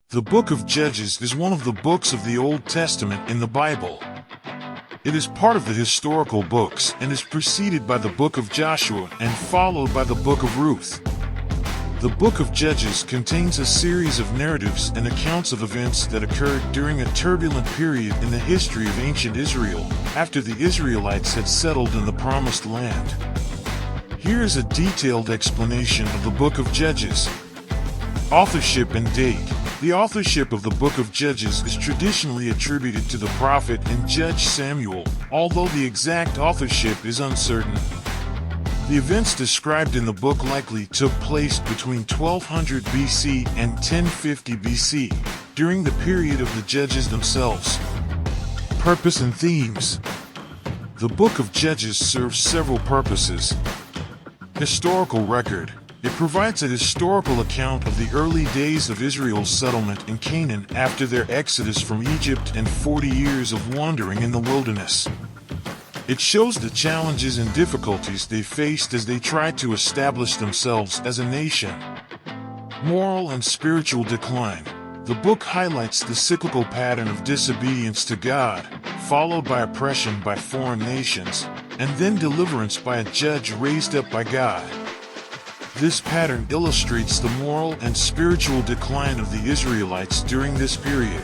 The Book of Judges is one of the books of the Old Testament in the Bible. It is part of the historical books and is preceded by the Book of Joshua and followed by the Book of Ruth. The Book of Judges contains a series of narratives and accounts of events that occurred during a turbulent period in the history of ancient Israel, after the Israelites had settled in the Promised Land. Here is a detailed explanation of the Book of Judges. Authorship and Date. The authorship of the Book of Judges is traditionally attributed to the prophet and judge Samuel, although the exact authorship is uncertain. The events described in the book likely took place between 1200 BC and 1050 BC, during the period of the judges themselves. Purpose and themes. The Book of Judges serves several purposes. Historical record. It provides a historical account of the early days of Israel's settlement in Canaan after their exodus from Egypt and 40 years of wandering in the wilderness. It shows the challenges and difficulties they faced as they tried to establish themselves as a nation. Moral and spiritual decline. The book highlights the cyclical pattern of disobedience to God, followed by oppression by foreign nations, and then deliverance by a judge raised up by God. This pattern illustrates the moral and spiritual decline of the Israelites during this period.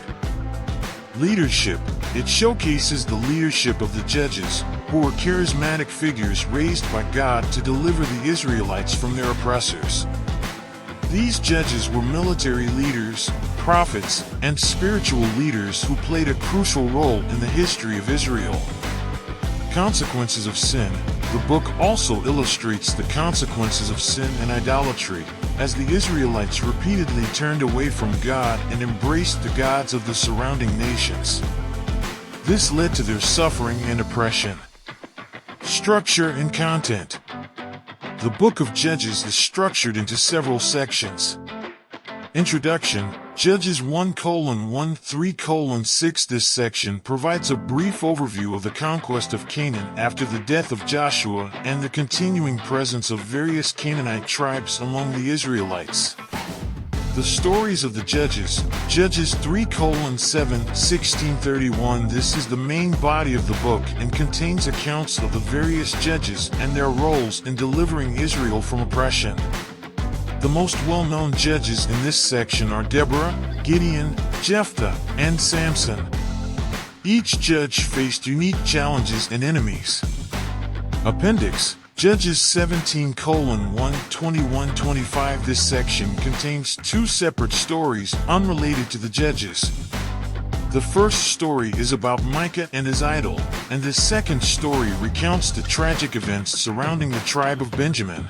Leadership. It showcases the leadership of the judges, who were charismatic figures raised by God to deliver the Israelites from their oppressors. These judges were military leaders, prophets, and spiritual leaders who played a crucial role in the history of Israel. Consequences of sin. The book also illustrates the consequences of sin and idolatry, as the Israelites repeatedly turned away from God and embraced the gods of the surrounding nations. This led to their suffering and oppression. Structure and content. The Book of Judges is structured into several sections. Introduction. Judges 1:1-3:6. This section provides a brief overview of the conquest of Canaan after the death of Joshua and the continuing presence of various Canaanite tribes among the Israelites. The stories of the Judges. Judges 3:7-16:31. This is the main body of the book and contains accounts of the various judges and their roles in delivering Israel from oppression. The most well-known judges in this section are Deborah, Gideon, Jephthah, and Samson. Each judge faced unique challenges and enemies. Appendix. Judges 17:1-21-25. This section contains two separate stories unrelated to the judges. The first story is about Micah and his idol, and the second story recounts the tragic events surrounding the tribe of Benjamin.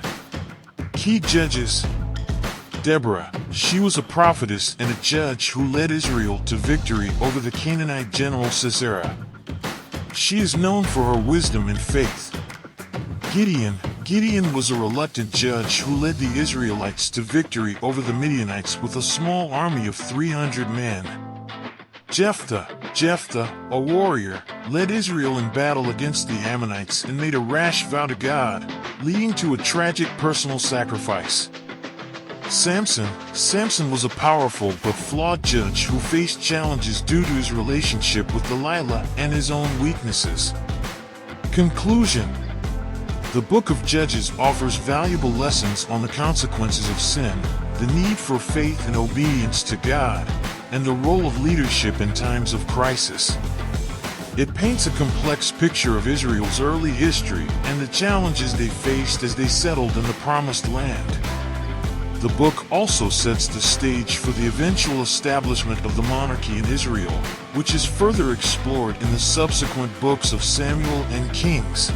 Key judges. Deborah. She was a prophetess and a judge who led Israel to victory over the Canaanite general Sisera. She is known for her wisdom and faith. Gideon. Gideon was a reluctant judge who led the Israelites to victory over the Midianites with a small army of 300 men. Jephthah. Jephthah, a warrior, led Israel in battle against the Ammonites and made a rash vow to God, leading to a tragic personal sacrifice. Samson. Samson was a powerful but flawed judge who faced challenges due to his relationship with Delilah and his own weaknesses. Conclusion. The Book of Judges offers valuable lessons on the consequences of sin, the need for faith and obedience to God, and the role of leadership in times of crisis. It paints a complex picture of Israel's early history and the challenges they faced as they settled in the Promised Land. The book also sets the stage for the eventual establishment of the monarchy in Israel, which is further explored in the subsequent books of Samuel and Kings.